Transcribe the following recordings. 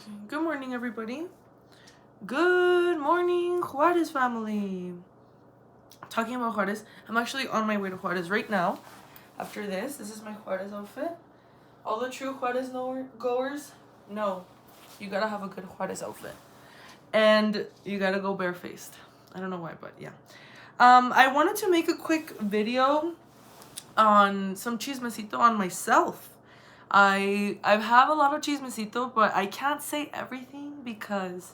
Okay. Good morning, everybody. Good morning, Juarez family. Talking about Juarez, I'm actually on my way to Juarez right now. After this is my Juarez outfit. All the true Juarez goers know you gotta have a good Juarez outfit. And you gotta go barefaced. I don't know why, but yeah. I wanted to make a quick video on some chismesito on myself. I have a lot of chismesito, but I can't say everything because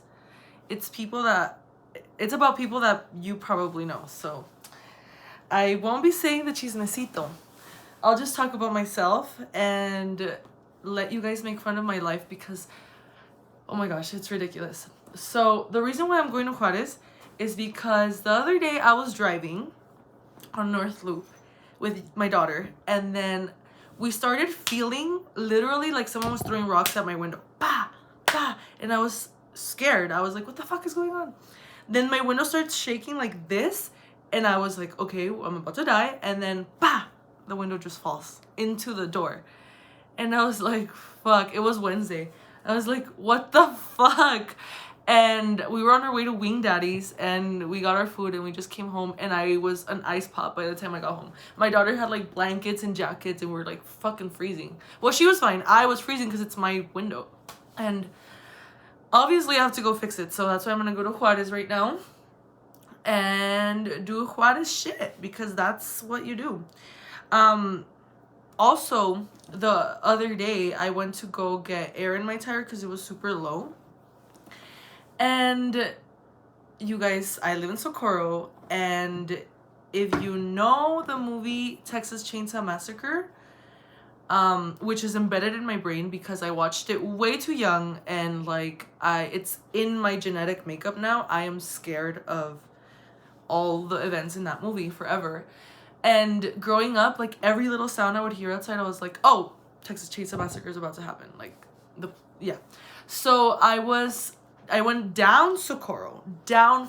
it's about people that you probably know. So I won't be saying the chismesito. I'll just talk about myself and let you guys make fun of my life because, oh my gosh, it's ridiculous. So the reason why I'm going to Juarez is because the other day I was driving on North Loop with my daughter, and then we started feeling literally like someone was throwing rocks at my window. Bah! Bah! And I was scared. I was like, what the fuck is going on? Then my window starts shaking like this, and I was like, okay, I'm about to die. And then, bah! The window just falls into the door. And I was like, fuck. It was Wednesday. I was like, what the fuck? And we were on our way to Wing Daddy's, and we got our food, and we just came home, and I was an ice pop by the time I got home. My daughter had like blankets and jackets, and we were like fucking freezing. Well, she was fine. I was freezing because it's my window. And obviously I have to go fix it, so that's why I'm gonna go to Juarez right now and do Juarez shit, because that's what you do. Also, the other day I went to go get air in my tire because it was super low. And you guys, I live in Socorro, and if you know the movie Texas Chainsaw Massacre, which is embedded in my brain because I watched it way too young, and like it's in my genetic makeup now. I am scared of all the events in that movie forever. And growing up, like every little sound I would hear outside, I was like, oh, Texas Chainsaw Massacre is about to happen. Yeah. So I went down Socorro,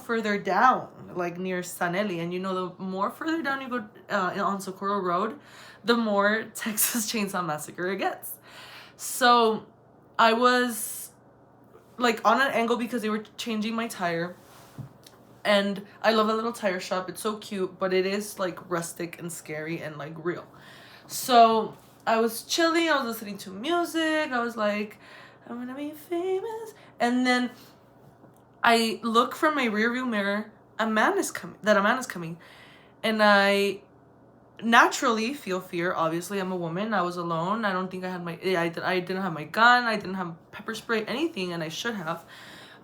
further down, like near Sanelli. And you know, the more further down you go on Socorro Road, the more Texas Chainsaw Massacre it gets. So I was like on an angle because they were changing my tire. And I love a little tire shop. It's so cute, but it is like rustic and scary and like real. So I was chilling. I was listening to music. I was like, I'm gonna be famous. And then I look from my rearview mirror. A man is coming. And I naturally feel fear. Obviously, I'm a woman. I was alone. I don't think I had I didn't have my gun. I didn't have pepper spray, anything, and I should have.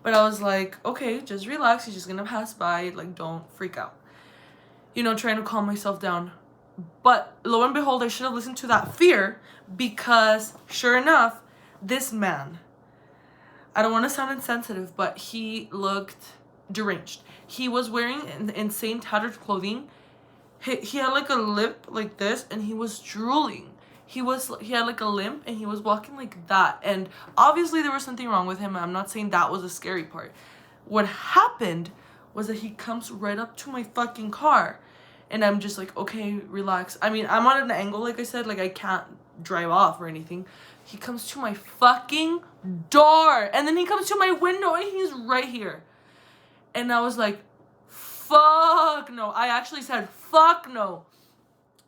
But I was like, okay, just relax. He's just gonna pass by. Like, don't freak out. You know, trying to calm myself down. But lo and behold, I should have listened to that fear, because sure enough, this man, I don't want to sound insensitive, but he looked deranged. He was wearing insane tattered clothing. He had like a limp like this, and he was drooling. He had like a limp, and he was walking like that. And obviously there was something wrong with him. I'm not saying that was the scary part. What happened was that he comes right up to my fucking car, and I'm just like, okay, relax. I mean, I'm on an angle, like I said, like I can't drive off or anything. He comes to my fucking door, and then he comes to my window, and he's right here. And I was like, fuck no. I actually said, fuck no.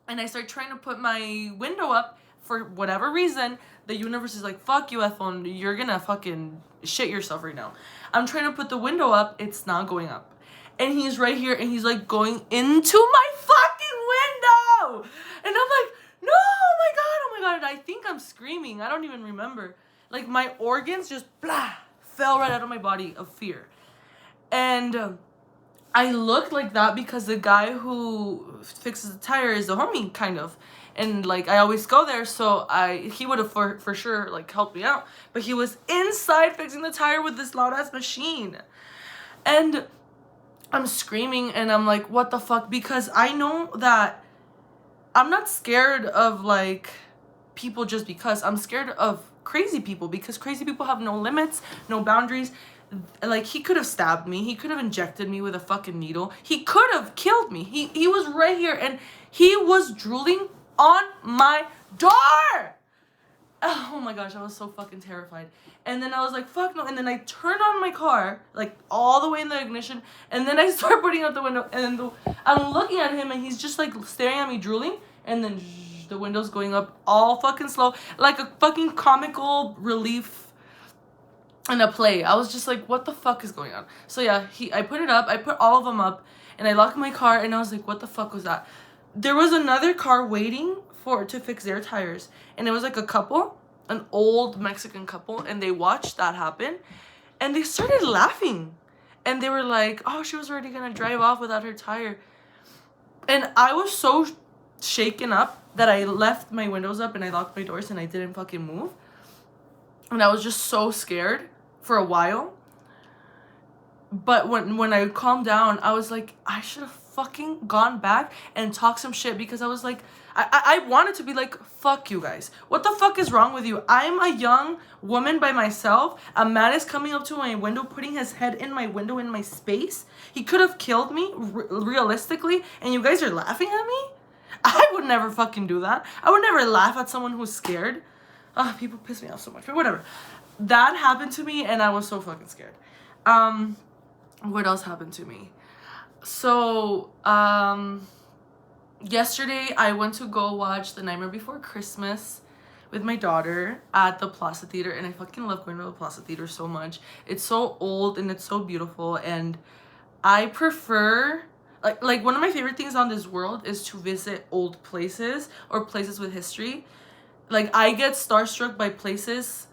And I start trying to put my window up. For whatever reason, the universe is like, fuck you, Ethel. You're gonna fucking shit yourself right now. I'm trying to put the window up. It's not going up. And he's right here, and he's like going into my fucking window. And I'm like, no, oh my God. I think I'm screaming. I don't even remember. Like, my organs just fell right out of my body of fear. And I looked like that because the guy who fixes the tire is the homie, kind of. And like, I always go there, so he would have for sure like helped me out. But he was inside fixing the tire with this loud ass machine. And I'm screaming, and I'm like, what the fuck? Because I know that I'm not scared of like people just because. I'm scared of crazy people, because crazy people have no limits, no boundaries. Like, he could have stabbed me. He could have injected me with a fucking needle. He could have killed me. He was right here, and he was drooling on my door. Oh my gosh, I was so fucking terrified. And then I was like, fuck no. And then I turned on my car, like all the way in the ignition. And then I start putting out the window. And then I'm looking at him and he's just like staring at me, drooling. And then the window's going up all fucking slow, like a fucking comical relief in a play. I was just like, what the fuck is going on? So yeah, I put it up. I put all of them up. And I locked my car. And I was like, what the fuck was that? There was another car waiting to fix their tires, and it was like a couple, an old Mexican couple, and they watched that happen, and they started laughing, and they were like, oh, she was already gonna drive off without her tire. And I was so shaken up that I left my windows up and I locked my doors and I didn't fucking move, and I was just so scared for a while. But when I calmed down, I was like, I should have fucking gone back and talked some shit, because I was like, I wanted to be like, fuck you guys. What the fuck is wrong with you? I'm a young woman by myself. A man is coming up to my window, putting his head in my window, in my space. He could have killed me, realistically, and you guys are laughing at me? I would never fucking do that. I would never laugh at someone who's scared. People piss me off so much, but whatever. That happened to me, and I was so fucking scared. What else happened to me? So, yesterday I went to go watch The Nightmare Before Christmas with my daughter at the Plaza Theater, and I fucking love going to the Plaza Theater so much. It's so old and it's so beautiful, and I prefer, like one of my favorite things on this world is to visit old places or places with history. Like, I get starstruck by places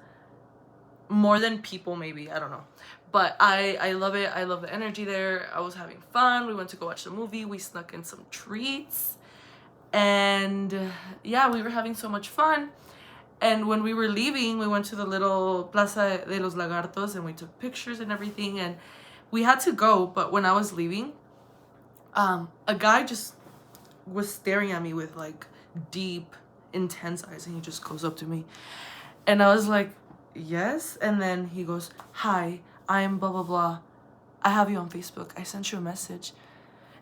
more than people, maybe, I don't know. But I love it. I love the energy there. I was having fun. We went to go watch the movie. We snuck in some treats. And yeah, we were having so much fun. And when we were leaving, we went to the little Plaza de los Lagartos and we took pictures and everything. And we had to go. But when I was leaving, a guy just was staring at me with like deep, intense eyes. And he just goes up to me. And I was like, yes. And then he goes, hi, I'm blah blah blah, I have you on Facebook, I sent you a message.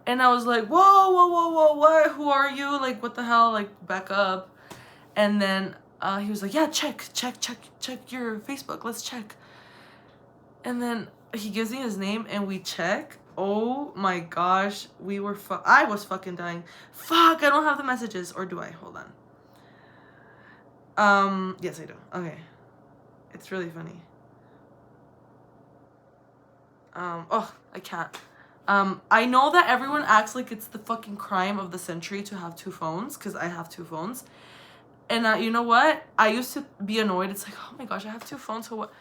And I was like, whoa, what, who are you, like what the hell, like back up. And then he was like, yeah, check your Facebook, let's check. And then he gives me his name and we check. Oh my gosh, I was fucking dying. Fuck, I don't have the messages, or do I? Hold on. Yes I do. Okay, it's really funny. I can't. I know that everyone acts like it's the fucking crime of the century to have two phones, because I have two phones. And you know what? I used to be annoyed. It's like, oh my gosh, I have two phones. So what?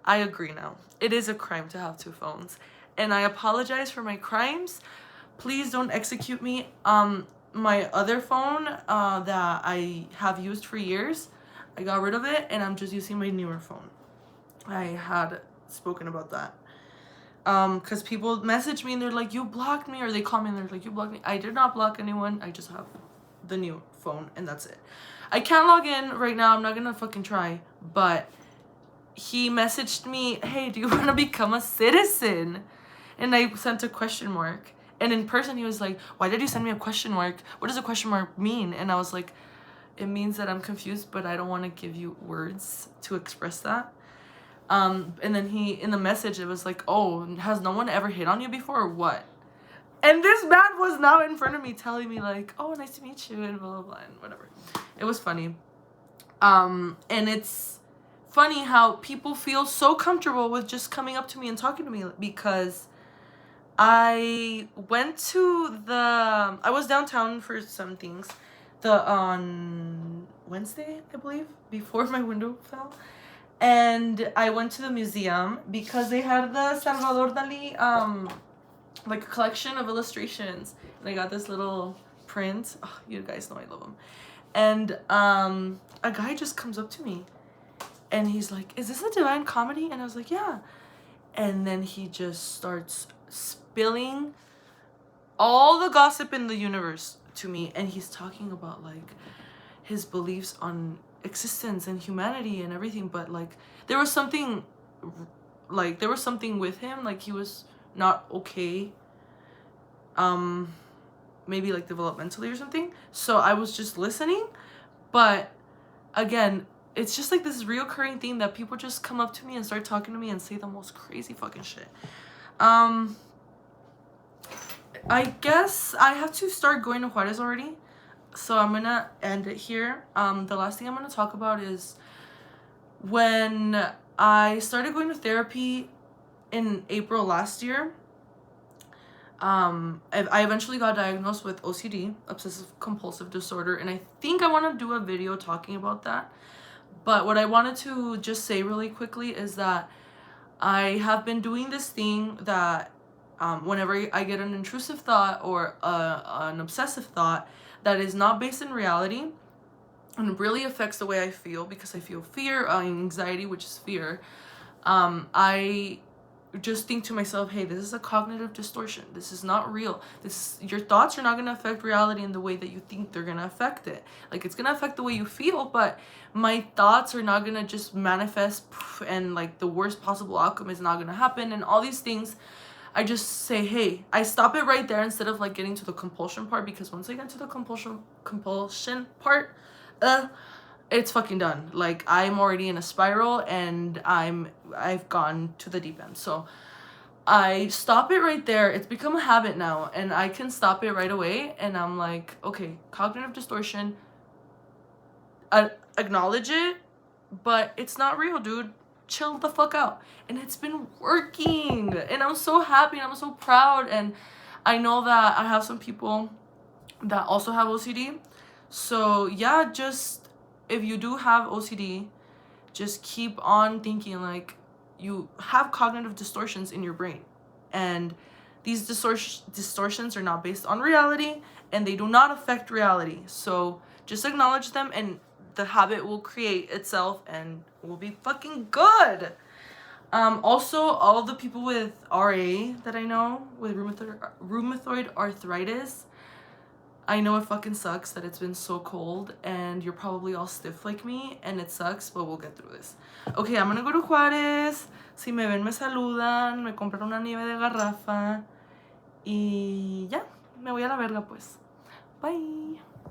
I agree now. It is a crime to have two phones. And I apologize for my crimes. Please don't execute me. My other phone that I have used for years, I got rid of it and I'm just using my newer phone. I had spoken about that. Because people message me and they're like, you blocked me, or they call me and they're like, you blocked me. I did not block anyone. I just have the new phone and that's it. I can't log in right now. I'm not gonna fucking try. But he messaged me, hey, do you want to become a citizen? And I sent a question mark. And in person he was like, why did you send me a question mark? What does a question mark mean? And I was like, it means that I'm confused, but I don't want to give you words to express that. And then in the message, it was like, oh, has no one ever hit on you before or what? And this man was now in front of me telling me like, oh, nice to meet you and blah, blah, blah, and whatever. It was funny. And it's funny how people feel so comfortable with just coming up to me and talking to me, because I was downtown for some things on Wednesday, I believe, before my window fell. And I went to the museum because they had the Salvador Dalí, like a collection of illustrations. And I got this little print. Oh, you guys know I love them. And a guy just comes up to me and he's like, is this a Divine Comedy? And I was like, yeah. And then he just starts spilling all the gossip in the universe to me. And he's talking about like his beliefs on existence and humanity and everything, but like there was something with him, like he was not okay, maybe like developmentally or something. So I was just listening, but again, it's just like this reoccurring thing that people just come up to me and start talking to me and say the most crazy fucking shit. I guess I have to start going to Juarez already, so I'm gonna end it here. The last thing I'm gonna talk about is when I started going to therapy in April last year. I eventually got diagnosed with OCD, obsessive compulsive disorder, and I think I want to do a video talking about that. But what I wanted to just say really quickly is that I have been doing this thing that whenever I get an intrusive thought or an obsessive thought that is not based in reality and really affects the way I feel, because I feel fear, anxiety, which is fear, I just think to myself, hey, this is a cognitive distortion. This is not real. Your thoughts are not going to affect reality in the way that you think they're going to affect it. Like, it's going to affect the way you feel, but my thoughts are not going to just manifest and like the worst possible outcome is not going to happen and all these things. I just say, hey, I stop it right there instead of like getting to the compulsion part, because once I get to the compulsion part, it's fucking done. Like, I'm already in a spiral and I've gone to the deep end. So I stop it right there. It's become a habit now and I can stop it right away. And I'm like, okay, cognitive distortion, acknowledge it, but it's not real, dude. Chill the fuck out. And it's been working and I'm so happy and I'm so proud. And I know that I have some people that also have OCD. So yeah, just if you do have OCD, just keep on thinking like you have cognitive distortions in your brain, and these distortions are not based on reality and they do not affect reality. So just acknowledge them and the habit will create itself and will be fucking good. Also, all the people with RA that I know with rheumatoid arthritis, I know it fucking sucks that it's been so cold and you're probably all stiff like me and it sucks, but we'll get through this. Okay, I'm gonna go to Juarez. Si me ven, me saludan, me compran una nieve de garrafa y ya, me voy a la verga pues. Bye.